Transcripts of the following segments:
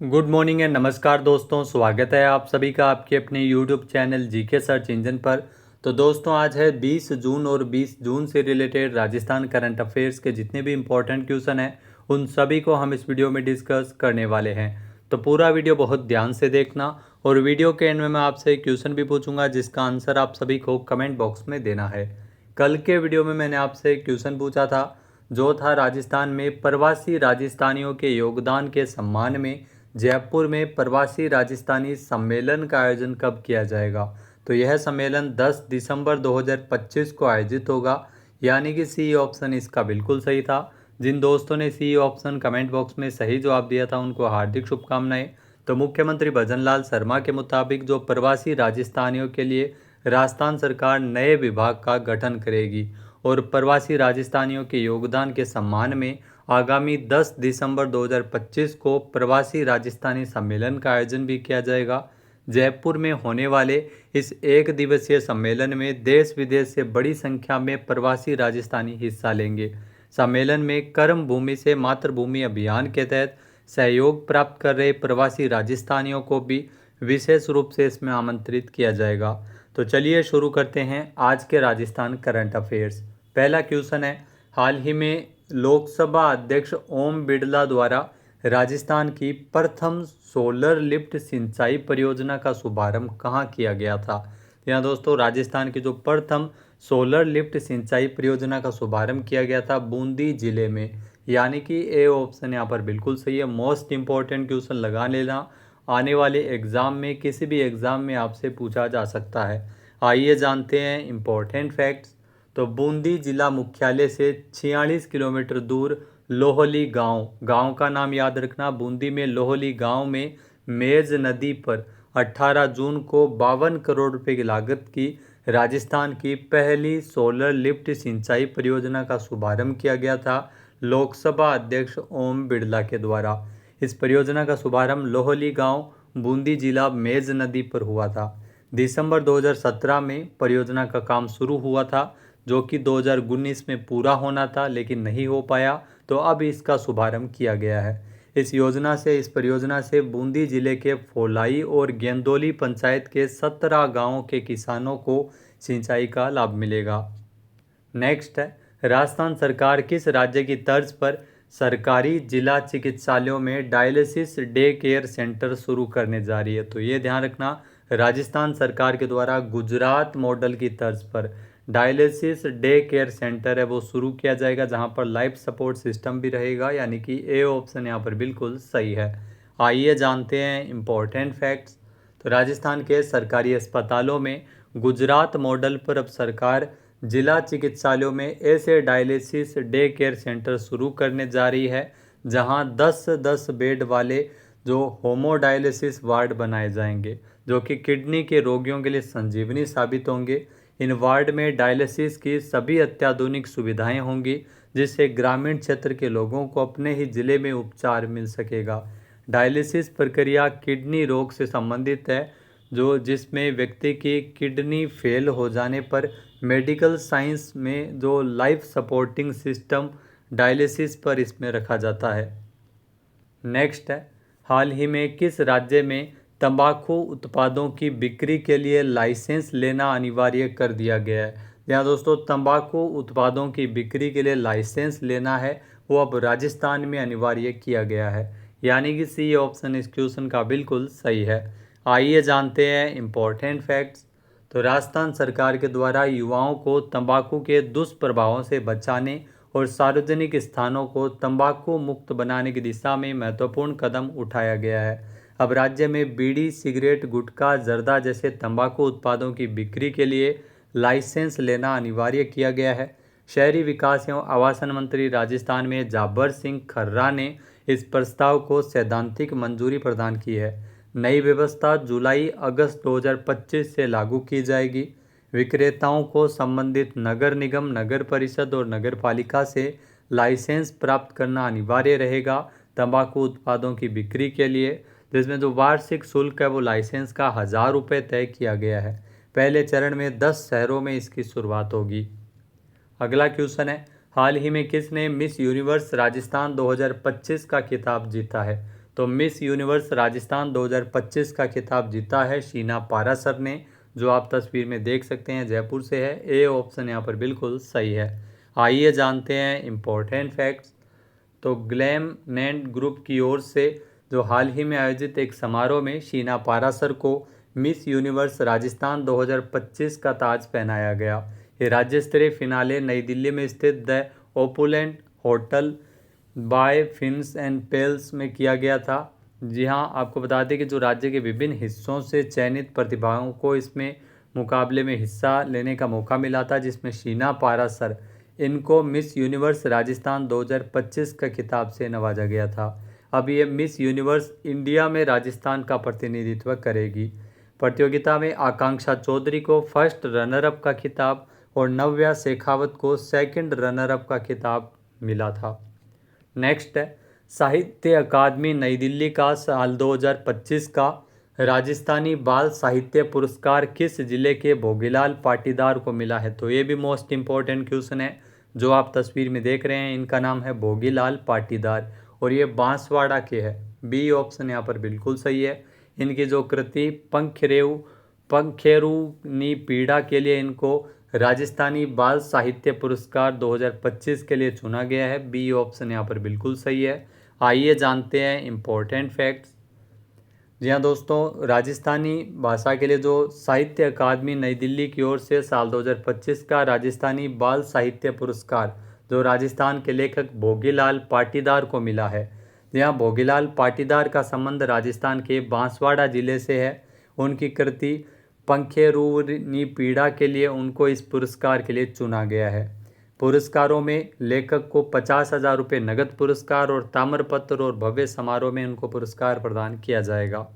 Good morning and नमस्कार दोस्तों, स्वागत है आप सभी का आपके अपने YouTube channel GK search engine पर। तो दोस्तों आज है 20 जून और 20 जून से रिलेटेड राजस्थान करंट अफेयर्स के जितने भी इम्पोर्टेंट क्वेश्चन हैं उन सभी को हम इस वीडियो में डिस्कस करने वाले हैं। तो पूरा वीडियो बहुत ध्यान से देखना और वीडियो के एंड में मैं आपसे एक क्वेश्चन भी पूछूंगा जिसका आंसर आप सभी को कमेंट बॉक्स में देना है। कल के वीडियो में मैंने आपसे एक क्वेश्चन पूछा था जो था राजस्थान में प्रवासी राजस्थानियों के योगदान के सम्मान में जयपुर में प्रवासी राजस्थानी सम्मेलन का आयोजन कब किया जाएगा। तो यह सम्मेलन 10 दिसंबर 2025 को आयोजित होगा, यानी कि सी ऑप्शन इसका बिल्कुल सही था। जिन दोस्तों ने सी ऑप्शन कमेंट बॉक्स में सही जवाब दिया था उनको हार्दिक शुभकामनाएं। तो मुख्यमंत्री भजनलाल शर्मा के मुताबिक जो प्रवासी राजस्थानियों के लिए राजस्थान सरकार नए विभाग का गठन करेगी और प्रवासी राजस्थानियों के योगदान के सम्मान में आगामी 10 दिसंबर 2025 को प्रवासी राजस्थानी सम्मेलन का आयोजन भी किया जाएगा। जयपुर में होने वाले इस एक दिवसीय सम्मेलन में देश विदेश से बड़ी संख्या में प्रवासी राजस्थानी हिस्सा लेंगे। सम्मेलन में कर्म भूमि से मातृभूमि अभियान के तहत सहयोग प्राप्त कर रहे प्रवासी राजस्थानियों को भी विशेष रूप से इसमें आमंत्रित किया जाएगा। तो चलिए शुरू करते हैं आज के राजस्थान करंट अफेयर्स। पहला क्वेश्चन है, हाल ही में लोकसभा अध्यक्ष ओम बिड़ला द्वारा राजस्थान की प्रथम सोलर लिफ्ट सिंचाई परियोजना का शुभारंभ कहाँ किया गया था। यहाँ दोस्तों राजस्थान की जो प्रथम सोलर लिफ्ट सिंचाई परियोजना का शुभारंभ किया गया था बूंदी जिले में, यानी कि ए ऑप्शन यहाँ पर बिल्कुल सही है। मोस्ट इंपॉर्टेंट क्वेश्चन लगा लेना, आने वाले एग्जाम में किसी भी एग्जाम में आपसे पूछा जा सकता है। आइए जानते हैं इंपॉर्टेंट फैक्ट्स। तो बूंदी जिला मुख्यालय से 46 किलोमीटर दूर लोहली गांव का नाम याद रखना। बूंदी में लोहली गांव में मेज नदी पर 18 जून को 52 करोड़ रुपए की लागत की राजस्थान की पहली सोलर लिफ्ट सिंचाई परियोजना का शुभारंभ किया गया था लोकसभा अध्यक्ष ओम बिड़ला के द्वारा। इस परियोजना का शुभारंभ लोहली गांव बूंदी जिला मेज नदी पर हुआ था। दिसंबर 2017 में परियोजना का काम शुरू हुआ था जो कि 2019 में पूरा होना था लेकिन नहीं हो पाया, तो अब इसका शुभारंभ किया गया है। इस परियोजना से बूंदी जिले के फोलाई और गेंदोली पंचायत के 17 गांवों के किसानों को सिंचाई का लाभ मिलेगा। नेक्स्ट है, राजस्थान सरकार किस राज्य की तर्ज पर सरकारी जिला चिकित्सालयों में डायलिसिस डे केयर सेंटर शुरू करने जा रही है। तो ये ध्यान रखना, राजस्थान सरकार के द्वारा गुजरात मॉडल की तर्ज पर डायलिसिस डे केयर सेंटर है वो शुरू किया जाएगा जहां पर लाइफ सपोर्ट सिस्टम भी रहेगा, यानी कि ए ऑप्शन यहाँ पर बिल्कुल सही है। आइए जानते हैं इम्पोर्टेंट फैक्ट्स। तो राजस्थान के सरकारी अस्पतालों में गुजरात मॉडल पर अब सरकार जिला चिकित्सालयों में ऐसे डायलिसिस डे केयर सेंटर शुरू करने जा रही है जहां 10-10 बेड वाले जो होमोडायलिसिस वार्ड बनाए जाएंगे जो कि किडनी के रोगियों के लिए संजीवनी साबित होंगे। इन वार्ड में डायलिसिस की सभी अत्याधुनिक सुविधाएं होंगी जिससे ग्रामीण क्षेत्र के लोगों को अपने ही जिले में उपचार मिल सकेगा। डायलिसिस प्रक्रिया किडनी रोग से संबंधित है जो जिसमें व्यक्ति की किडनी फेल हो जाने पर मेडिकल साइंस में जो लाइफ सपोर्टिंग सिस्टम डायलिसिस पर इसमें रखा जाता है। नेक्स्ट है, हाल ही में किस राज्य में तंबाकू उत्पादों की बिक्री के लिए लाइसेंस लेना अनिवार्य कर दिया गया है। यहाँ दोस्तों तंबाकू उत्पादों की बिक्री के लिए लाइसेंस लेना है वो अब राजस्थान में अनिवार्य किया गया है, यानी कि सी ऑप्शन इस क्वेश्चन का बिल्कुल सही है। आइए जानते हैं इम्पोर्टेंट फैक्ट्स। तो राजस्थान सरकार के द्वारा युवाओं को तंबाकू के दुष्प्रभावों से बचाने और सार्वजनिक स्थानों को तंबाकू मुक्त बनाने की दिशा में महत्वपूर्ण कदम उठाया गया है। अब राज्य में बीड़ी, सिगरेट, गुटखा, जर्दा जैसे तंबाकू उत्पादों की बिक्री के लिए लाइसेंस लेना अनिवार्य किया गया है। शहरी विकास एवं आवासन मंत्री राजस्थान में जाबर सिंह खर्रा ने इस प्रस्ताव को सैद्धांतिक मंजूरी प्रदान की है। नई व्यवस्था जुलाई-अगस्त 2025 से लागू की जाएगी। विक्रेताओं को संबंधित नगर निगम, नगर परिषद और नगर पालिका से लाइसेंस प्राप्त करना अनिवार्य रहेगा तंबाकू उत्पादों की बिक्री के लिए, जिसमें जो वार्षिक शुल्क है वो लाइसेंस का 1000 रुपये तय किया गया है। पहले चरण में 10 शहरों में इसकी शुरुआत होगी। अगला क्वेश्चन है, हाल ही में किसने मिस यूनिवर्स राजस्थान 2025 का खिताब जीता है। तो मिस यूनिवर्स राजस्थान 2025 का खिताब जीता है शीना पारासर ने, जो आप तस्वीर में देख सकते हैं जयपुर से है। ए ऑप्शन यहाँ पर बिल्कुल सही है। आइए जानते हैं इम्पोर्टेंट फैक्ट्स। तो ग्लैम नैंड ग्रुप की ओर से जो हाल ही में आयोजित एक समारोह में शीना पारासर को मिस यूनिवर्स राजस्थान 2025 का ताज पहनाया गया। ये राज्य स्तरीय फिनाले नई दिल्ली में स्थित the opulent hotel by Ferns and Petals में किया गया था। जी हाँ, आपको बता दें कि जो राज्य के विभिन्न हिस्सों से चयनित प्रतिभाओं को इसमें मुकाबले में हिस्सा लेने का मौका मिला था, जिसमें शीना पारासर इनको मिस यूनिवर्स राजस्थान 2025 का खिताब से नवाजा गया था। अब ये मिस यूनिवर्स इंडिया में राजस्थान का प्रतिनिधित्व करेगी। प्रतियोगिता में आकांक्षा चौधरी को फर्स्ट रनर अप का खिताब और नव्या शेखावत को सेकंड रनर अप का खिताब मिला था। नेक्स्ट है साहित्य अकादमी नई दिल्ली का साल 2025 का राजस्थानी बाल साहित्य पुरस्कार किस जिले के भोगीलाल पाटीदार को मिला है। तो ये भी मोस्ट इम्पोर्टेंट क्वेश्चन है जो आप तस्वीर में देख रहे हैं। इनका नाम है भोगीलाल पाटीदार और ये बांसवाड़ा के है। बी ऑप्शन यहाँ पर बिल्कुल सही है। इनकी जो कृति पंखेरुनी पीड़ा के लिए इनको राजस्थानी बाल साहित्य पुरस्कार 2025 के लिए चुना गया है। बी ऑप्शन यहाँ पर बिल्कुल सही है। आइए जानते हैं इम्पोर्टेंट फैक्ट्स। जी हाँ दोस्तों, राजस्थानी भाषा के लिए जो साहित्य अकादमी नई दिल्ली की ओर से साल 2025 का राजस्थानी बाल साहित्य पुरस्कार जो राजस्थान के लेखक भोगीलाल पाटीदार को मिला है। जी हाँ, भोगीलाल पाटीदार का संबंध राजस्थान के बांसवाड़ा जिले से है। उनकी कृति पंखेरुनी पीड़ा के लिए उनको इस पुरस्कार के लिए चुना गया है। पुरस्कारों में लेखक को 50,000 रुपये नगद पुरस्कार और ताम्रपत्र और भव्य समारोह में उनको पुरस्कार प्रदान किया जाएगा।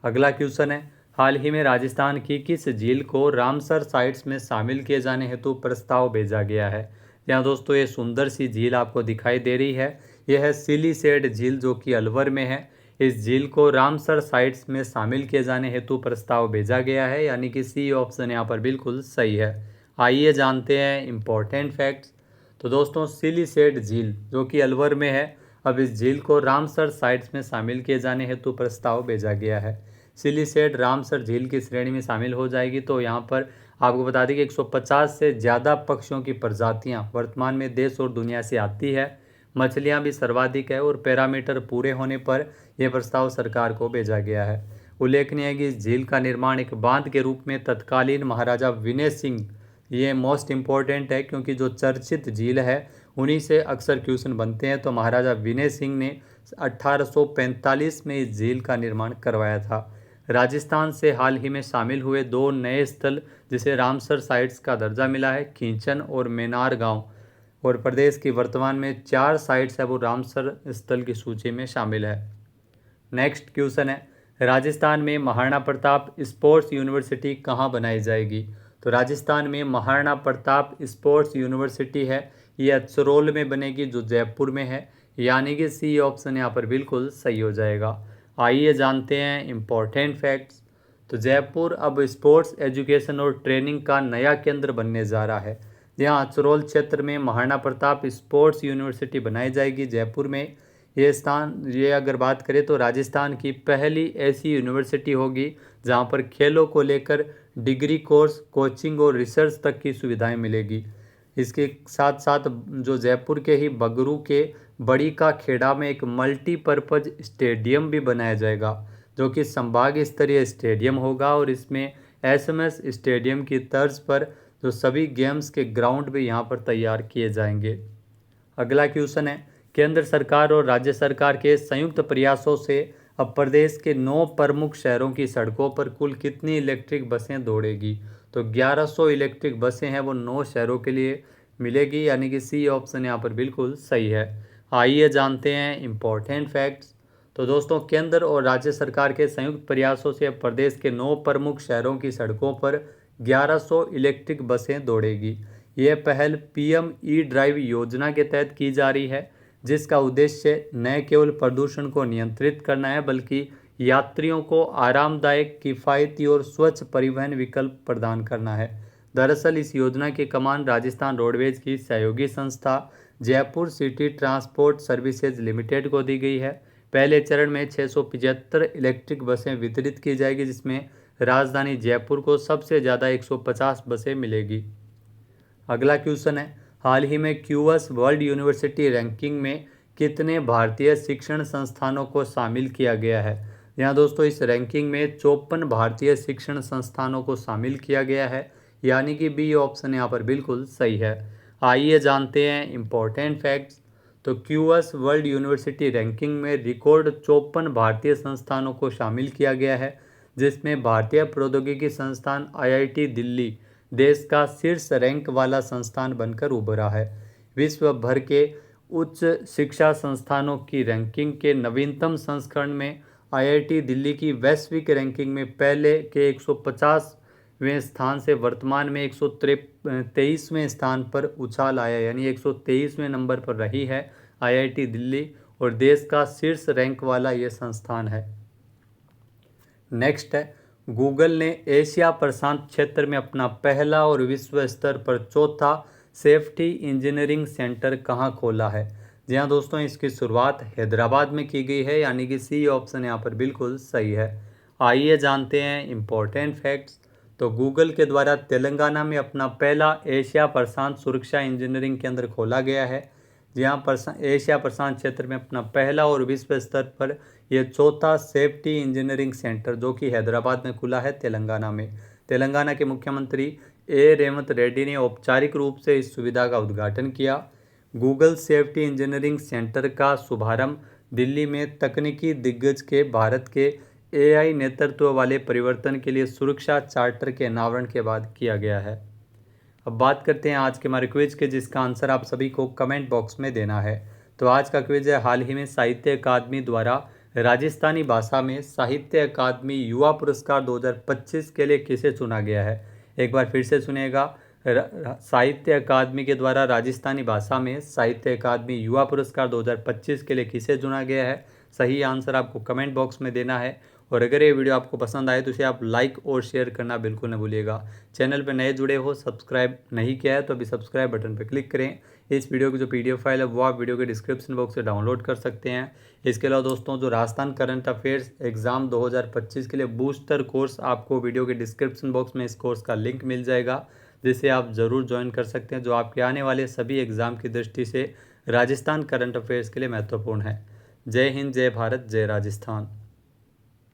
अगला क्वेश्चन है, हाल ही में राजस्थान की किस झील को रामसर साइट्स में शामिल किए जाने हेतु प्रस्ताव भेजा गया है। यहाँ दोस्तों ये सुंदर सी झील आपको दिखाई दे रही है। यह है सिलीसेड झील जो कि अलवर में है। इस झील को रामसर साइट्स में शामिल किए जाने हेतु प्रस्ताव भेजा गया है, यानी कि सी ऑप्शन यहाँ पर बिल्कुल सही है। आइए जानते हैं इम्पोर्टेंट फैक्ट्स। तो दोस्तों सिलीसेड झील जो कि अलवर में है, अब इस झील को रामसर साइट्स में शामिल किए जाने हेतु प्रस्ताव भेजा गया है। सिलीसेड रामसर झील की श्रेणी में शामिल हो जाएगी। तो यहाँ पर आपको बता दें कि 150 से ज़्यादा पक्षियों की प्रजातियाँ वर्तमान में देश और दुनिया से आती है। मछलियाँ भी सर्वाधिक है और पैरामीटर पूरे होने पर यह प्रस्ताव सरकार को भेजा गया है। उल्लेखनीय है कि इस झील का निर्माण एक बांध के रूप में तत्कालीन महाराजा विनय सिंह, ये मोस्ट इम्पोर्टेंट है क्योंकि जो चर्चित झील है उन्हीं से अक्सर क्वेश्चन बनते हैं। तो महाराजा विनय सिंह ने 1845 में इस झील का निर्माण करवाया था। राजस्थान से हाल ही में शामिल हुए दो नए स्थल जिसे रामसर साइट्स का दर्जा मिला है, खींचन और मेनार गांव, और प्रदेश की वर्तमान में 4 साइट्स है वो रामसर स्थल की सूची में शामिल है। नेक्स्ट क्वेश्चन है, राजस्थान में महाराणा प्रताप स्पोर्ट्स यूनिवर्सिटी कहाँ बनाई जाएगी। तो राजस्थान में महाराणा प्रताप स्पोर्ट्स यूनिवर्सिटी है, ये अचरोल में बनेगी जो जयपुर में है, यानी कि सी ऑप्शन यहाँ पर बिल्कुल सही हो जाएगा। आइए जानते हैं इम्पोर्टेंट फैक्ट्स। तो जयपुर अब स्पोर्ट्स एजुकेशन और ट्रेनिंग का नया केंद्र बनने जा रहा है। जहाँ अचरोल क्षेत्र में महाराणा प्रताप स्पोर्ट्स यूनिवर्सिटी बनाई जाएगी जयपुर में। ये अगर बात करें तो राजस्थान की पहली ऐसी यूनिवर्सिटी होगी जहाँ पर खेलों को लेकर डिग्री कोर्स, कोचिंग और रिसर्च तक की सुविधाएं मिलेगी। इसके साथ साथ जो जयपुर के ही बगरू के बड़ी का खेड़ा में एक मल्टीपर्पज़ स्टेडियम भी बनाया जाएगा जो कि संभाग स्तरीय स्टेडियम होगा और इसमें एसएमएस स्टेडियम की तर्ज पर जो सभी गेम्स के ग्राउंड भी यहाँ पर तैयार किए जाएंगे। अगला क्वेश्चन है, केंद्र सरकार और राज्य सरकार के संयुक्त प्रयासों से अब प्रदेश के 9 प्रमुख शहरों की सड़कों पर कुल कितनी इलेक्ट्रिक बसें दौड़ेगी। तो 1100 इलेक्ट्रिक बसें हैं वो 9 शहरों के लिए मिलेगी, यानी कि सी ऑप्शन यहाँ पर बिल्कुल सही है। आइए जानते हैं इम्पोर्टेंट फैक्ट्स। तो दोस्तों केंद्र और राज्य सरकार के संयुक्त प्रयासों से अब प्रदेश के 9 प्रमुख शहरों की सड़कों पर 1100 इलेक्ट्रिक बसें दौड़ेगी। यह पहल पीएम ई ड्राइव योजना के तहत की जा रही है, जिसका उद्देश्य न केवल प्रदूषण को नियंत्रित करना है बल्कि यात्रियों को आरामदायक, किफ़ायती और स्वच्छ परिवहन विकल्प प्रदान करना है। दरअसल इस योजना की कमान राजस्थान रोडवेज की सहयोगी संस्था Jaipur city transport services limited को दी गई है। पहले चरण में 675 इलेक्ट्रिक बसें वितरित की जाएगी, जिसमें राजधानी जयपुर को सबसे ज़्यादा 150 बसें मिलेगी। अगला क्वेश्चन है, हाल ही में क्यूएस वर्ल्ड यूनिवर्सिटी रैंकिंग में कितने भारतीय शिक्षण संस्थानों को शामिल किया गया है। यहाँ दोस्तों इस रैंकिंग में 54 भारतीय शिक्षण संस्थानों को शामिल किया गया है, यानी कि बी ऑप्शन यहाँ पर बिल्कुल सही है। आइए जानते हैं इम्पोर्टेंट फैक्ट्स। तो क्यूएस वर्ल्ड यूनिवर्सिटी रैंकिंग में रिकॉर्ड 54 भारतीय संस्थानों को शामिल किया गया है, जिसमें भारतीय प्रौद्योगिकी संस्थान आईआईटी दिल्ली देश का शीर्ष रैंक वाला संस्थान बनकर उभरा है। विश्व भर के उच्च शिक्षा संस्थानों की रैंकिंग के नवीनतम संस्करण में आईआईटी दिल्ली की वैश्विक रैंकिंग में पहले के 150वें स्थान से वर्तमान में 123वें स्थान पर उछाल आया, यानी 123वें नंबर पर रही है आईआईटी दिल्ली और देश का शीर्ष रैंक वाला ये संस्थान है। नेक्स्ट है, गूगल ने एशिया प्रशांत क्षेत्र में अपना पहला और विश्व स्तर पर चौथा सेफ्टी इंजीनियरिंग सेंटर कहां खोला है। जी हाँ दोस्तों, इसकी शुरुआत हैदराबाद में की गई है, यानी कि सी ऑप्शन यहाँ पर बिल्कुल सही है। आइए जानते हैं इम्पोर्टेंट फैक्ट्स। तो गूगल के द्वारा तेलंगाना में अपना पहला एशिया प्रशांत सुरक्षा इंजीनियरिंग केंद्र खोला गया है। जहाँ एशिया प्रशांत क्षेत्र में अपना पहला और विश्व स्तर पर यह चौथा सेफ्टी इंजीनियरिंग सेंटर जो कि हैदराबाद में खुला है तेलंगाना में। तेलंगाना के मुख्यमंत्री ए रेवंत रेड्डी ने औपचारिक रूप से इस सुविधा का उद्घाटन किया। गूगल सेफ्टी इंजीनियरिंग सेंटर का शुभारंभ दिल्ली में तकनीकी दिग्गज के भारत के एआई नेतृत्व वाले परिवर्तन के लिए सुरक्षा चार्टर के अनावरण के बाद किया गया है। अब बात करते हैं आज के हमारे क्विज के, जिसका आंसर आप सभी को कमेंट बॉक्स में देना है। तो आज का क्विज है, हाल ही में साहित्य अकादमी द्वारा राजस्थानी भाषा में साहित्य अकादमी युवा पुरस्कार 2025 के लिए किसे चुना गया है। एक बार फिर से सुनिएगा, साहित्य अकादमी के द्वारा राजस्थानी भाषा में साहित्य अकादमी युवा पुरस्कार 2025 के लिए किसे चुना गया है। सही आंसर आपको कमेंट बॉक्स में देना है। और अगर ये वीडियो आपको पसंद आए तो इसे आप लाइक और शेयर करना बिल्कुल न भूलिएगा। चैनल पर नए जुड़े हो, सब्सक्राइब नहीं किया है तो अभी सब्सक्राइब बटन पर क्लिक करें। इस वीडियो की जो पीडीएफ फाइल है वो आप वीडियो के डिस्क्रिप्शन बॉक्स से डाउनलोड कर सकते हैं। इसके अलावा दोस्तों जो राजस्थान करंट अफेयर्स एग्जाम 2025 के लिए बूस्टर कोर्स, आपको वीडियो के डिस्क्रिप्शन बॉक्स में इस कोर्स का लिंक मिल जाएगा, जिसे आप ज़रूर ज्वाइन कर सकते हैं, जो आपके आने वाले सभी एग्जाम की दृष्टि से राजस्थान करंट अफेयर्स के लिए महत्वपूर्ण है। जय हिंद, जय भारत, जय राजस्थान।